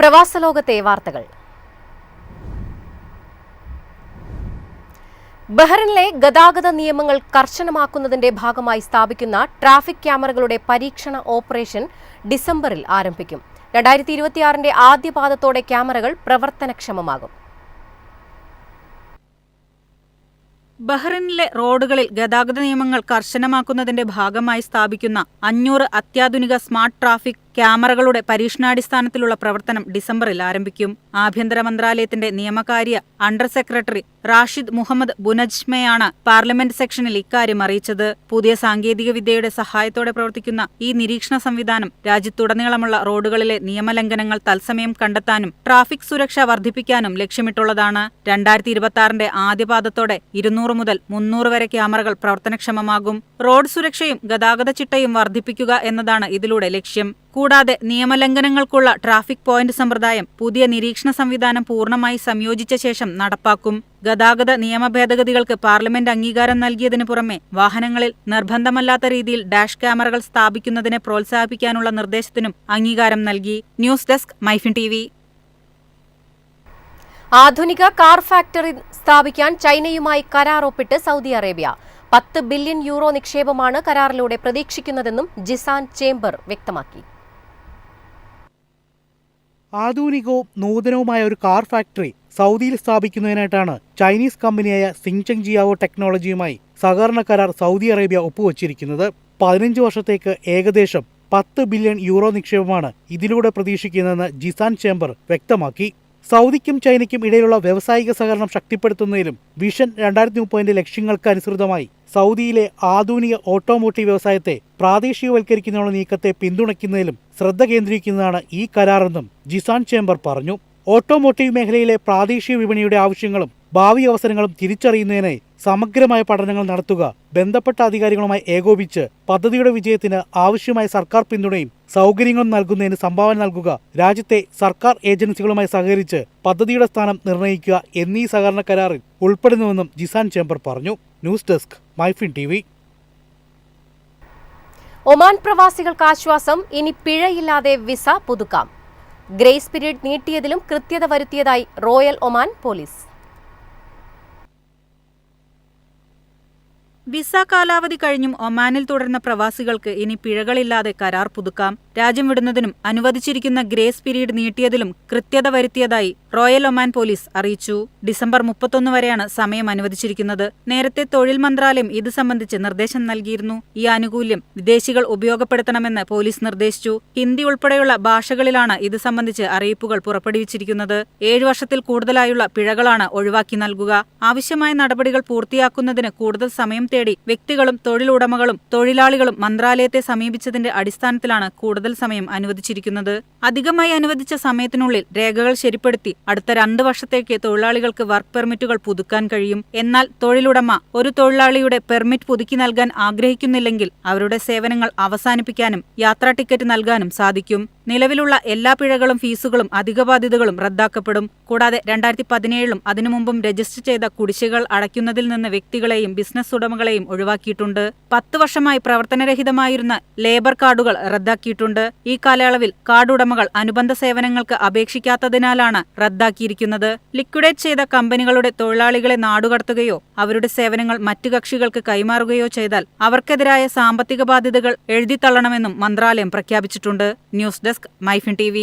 പ്രവാസലോകത്തെ വാർത്തകൾ. ബഹ്റിനിലെ ഗതാഗത നിയമങ്ങൾ കർശനമാക്കുന്നതിന്റെ ഭാഗമായി സ്ഥാപിക്കുന്ന ട്രാഫിക് ക്യാമറകളുടെ പരീക്ഷണ ഓപ്പറേഷൻ ഡിസംബറിൽ ആരംഭിക്കും. 2026 ആദ്യ പാദത്തോടെ ക്യാമറകൾ പ്രവർത്തനക്ഷമമാകും. ബഹ്റിനിലെ റോഡുകളിൽ ഗതാഗത നിയമങ്ങൾ കർശനമാക്കുന്നതിന്റെ ഭാഗമായി സ്ഥാപിക്കുന്ന 500 അത്യാധുനിക സ്മാർട്ട് ട്രാഫിക് ക്യാമറകളുടെ പരീക്ഷണാടിസ്ഥാനത്തിലുള്ള പ്രവർത്തനം ഡിസംബറിൽ ആരംഭിക്കും. ആഭ്യന്തര മന്ത്രാലയത്തിന്റെ നിയമകാര്യ അണ്ടർ സെക്രട്ടറി റാഷിദ് മുഹമ്മദ് ബുനജ്മയാണ് പാർലമെന്റ് സെക്ഷനിൽ ഇക്കാര്യം അറിയിച്ചത്. പുതിയ സാങ്കേതിക വിദ്യയുടെ സഹായത്തോടെ പ്രവർത്തിക്കുന്ന ഈ നിരീക്ഷണ സംവിധാനം രാജ്യത്തുടനീളമുള്ള റോഡുകളിലെ നിയമലംഘനങ്ങൾ തത്സമയം കണ്ടെത്താനും ട്രാഫിക് സുരക്ഷ വർദ്ധിപ്പിക്കാനും ലക്ഷ്യമിട്ടുള്ളതാണ്. 2026 ആദ്യ പാദത്തോടെ 200 മുതൽ 300 വരെ ക്യാമറകൾ പ്രവർത്തനക്ഷമമാകും. റോഡ് സുരക്ഷയും ഗതാഗത ചിട്ടയും വർദ്ധിപ്പിക്കുക എന്നതാണ് ഇതിലൂടെ ലക്ഷ്യം. കൂടാതെ നിയമലംഘനങ്ങൾക്കുള്ള ട്രാഫിക് പോയിന്റ് സമ്പ്രദായം പുതിയ നിരീക്ഷണ സംവിധാനം പൂർണ്ണമായി സംയോജിച്ച ശേഷം നടപ്പാക്കും. ഗതാഗത നിയമ ഭേദഗതികൾക്ക് പാർലമെന്റ് അംഗീകാരം നൽകിയതിനു പുറമെ വാഹനങ്ങളിൽ നിർബന്ധമല്ലാത്ത രീതിയിൽ ഡാഷ് ക്യാമറകൾ സ്ഥാപിക്കുന്നതിനെ പ്രോത്സാഹിപ്പിക്കാനുള്ള നിർദ്ദേശത്തിനും അംഗീകാരം നൽകി. News desk MyFin TV. ആധുനിക കാർ ഫാക്ടറി സ്ഥാപിക്കാൻ ചൈനയുമായി കരാർ ഒപ്പിട്ട് സൗദി അറേബ്യ. 10 ബില്യൺ യൂറോ നിക്ഷേപമാണ് കരാറിലൂടെ പ്രതീക്ഷിക്കുന്നതെന്നും ജിസാൻ ചേംബർ വ്യക്തമാക്കി. ആധുനികവും നൂതനവുമായ ഒരു കാർ ഫാക്ടറി സൗദിയിൽ സ്ഥാപിക്കുന്നതിനായിട്ടാണ് ചൈനീസ് കമ്പനിയായ സിങ്ചങ് ജിയാവോ ടെക്നോളജിയുമായി സഹകരണ കരാർ സൗദി അറേബ്യ ഒപ്പുവച്ചിരിക്കുന്നത്. 15 വർഷത്തേക്ക് ഏകദേശം 10 ബില്യൺ യൂറോ നിക്ഷേപമാണ് ഇതിലൂടെ പ്രതീക്ഷിക്കുന്നതെന്ന് ജിസാൻ ചേംബർ വ്യക്തമാക്കി. സൗദിക്കും ചൈനയ്ക്കും ഇടയിലുള്ള വ്യാവസായിക സഹകരണം ശക്തിപ്പെടുത്തുന്നതിലും വിഷൻ 2030 ലക്ഷ്യങ്ങൾക്ക് അനുസൃതമായി സൗദിയിലെ ആധുനിക ഓട്ടോമോട്ടീവ് വ്യവസായത്തെ പ്രാദേശികവൽക്കരിക്കുന്നതിനുള്ള നീക്കത്തെ പിന്തുണയ്ക്കുന്നതിലും ശ്രദ്ധ കേന്ദ്രീകരിക്കുന്നതാണ് ഈ കരാറെന്നും ജിസാൻ ചേംബർ പറഞ്ഞു. ഓട്ടോമോട്ടീവ് മേഖലയിലെ പ്രാദേശിക വിപണിയുടെ ആവശ്യങ്ങളും ഭാവി അവസരങ്ങളും തിരിച്ചറിയുന്നതിനായി സമഗ്രമായ പഠനങ്ങൾ നടത്തുക, ബന്ധപ്പെട്ട അധികാരികളുമായി ഏകോപിച്ച് പദ്ധതിയുടെ വിജയത്തിന് ആവശ്യമായ സർക്കാർ പിന്തുണയും സൗകര്യങ്ങളും നൽകുന്നതിന് സംഭാവന നൽകുക, രാജ്യത്തെ സർക്കാർ ഏജൻസികളുമായി സഹകരിച്ച് പദ്ധതിയുടെ സ്ഥാനം നിർണ്ണയിക്കുക എന്നീ സഹകരണ കരാറിൽ ഉൾപ്പെടുന്നുവെന്നും ജിസാൻ ചേംബർ പറഞ്ഞു. News desk MyFin TV. Oman പ്രവാസികൾക്ക് ആശ്വാസം. ഇനി പിഴയില്ലാതെ വിസ പുതുക്കാം. ഗ്രേസ് പീരീഡ് നീട്ടിയതിലും കൃത്യത വരുത്തിയതായി റോയൽ ഒമാൻ പോലീസ്. വിസ കാലാവധി കഴിഞ്ഞും ഒമാനിൽ തുടരുന്ന പ്രവാസികൾക്ക് ഇനി പിഴകളില്ലാതെ കരാർ പുതുക്കാം. രാജ്യം വിടുന്നതിനും അനുവദിച്ചിരിക്കുന്ന ഗ്രേസ് പീരീഡ് നീട്ടിയതിലും കൃത്യത വരുത്തിയതായി റോയൽ ഒമാൻ പോലീസ് അറിയിച്ചു. ഡിസംബർ 31 വരെയാണ് സമയം അനുവദിച്ചിരിക്കുന്നത്. നേരത്തെ തൊഴിൽ മന്ത്രാലയം ഇത് സംബന്ധിച്ച് നിർദ്ദേശം നൽകിയിരുന്നു. ഈ ആനുകൂല്യം വിദേശികൾ ഉപയോഗപ്പെടുത്തണമെന്ന് പോലീസ് നിർദ്ദേശിച്ചു. ഹിന്ദി ഉൾപ്പെടെയുള്ള ഭാഷകളിലാണ് ഇത് സംബന്ധിച്ച് അറിയിപ്പുകൾ പുറപ്പെടുവിച്ചിരിക്കുന്നത്. 7 വർഷത്തിൽ കൂടുതലായുള്ള പിഴകളാണ് ഒഴിവാക്കി നൽകുക. ആവശ്യമായ നടപടികൾ പൂർത്തിയാക്കുന്നതിന് കൂടുതൽ സമയം തേടി വ്യക്തികളും തൊഴിലുടമകളും തൊഴിലാളികളും മന്ത്രാലയത്തെ സമീപിച്ചതിന്റെ അടിസ്ഥാനത്തിലാണ് കൂടുതൽ സമയം അനുവദിച്ചിരിക്കുന്നത്. അധികമായി അനുവദിച്ച സമയത്തിനുള്ളിൽ രേഖകൾ ശരിപ്പെടുത്തി അടുത്ത 2 വർഷത്തേക്ക് തൊഴിലാളികൾക്ക് വർക്ക് പെർമിറ്റുകൾ പുതുക്കാൻ കഴിയും. എന്നാൽ തൊഴിലുടമ ഒരു തൊഴിലാളിയുടെ പെർമിറ്റ് പുതുക്കി നൽകാൻ ആഗ്രഹിക്കുന്നില്ലെങ്കിൽ അവരുടെ സേവനങ്ങൾ അവസാനിപ്പിക്കാനും യാത്രാ ടിക്കറ്റ് നൽകാനും സാധിക്കും. നിലവിലുള്ള എല്ലാ പിഴകളും ഫീസുകളും അധിക ബാധ്യതകളും റദ്ദാക്കപ്പെടും. കൂടാതെ 2017 അതിനു മുമ്പും രജിസ്റ്റർ ചെയ്ത കുടിശ്ശികകൾ അടയ്ക്കുന്നതിൽ നിന്ന് വ്യക്തികളെയും ബിസിനസ് ഉടമകളെയും ഒഴിവാക്കിയിട്ടുണ്ട്. 10 വർഷമായി പ്രവർത്തനരഹിതമായിരുന്ന ലേബർ കാർഡുകൾ റദ്ദാക്കിയിട്ടുണ്ട്. ഈ കാലയളവിൽ കാർഡ് ഉടമകൾ അനുബന്ധ സേവനങ്ങൾക്ക് അപേക്ഷിക്കാത്തതിനാലാണ് റദ്ദാക്കിയിരിക്കുന്നത്. ലിക്വിഡേറ്റ് ചെയ്ത കമ്പനികളുടെ തൊഴിലാളികളെ നാടുകടത്തുകയോ അവരുടെ സേവനങ്ങൾ മറ്റു കക്ഷികൾക്ക് കൈമാറുകയോ ചെയ്താൽ അവർക്കെതിരായ സാമ്പത്തിക ബാധ്യതകൾ എഴുതിത്തള്ളണമെന്നും മന്ത്രാലയം പ്രഖ്യാപിച്ചിട്ടുണ്ട്. News desk MyFin TV.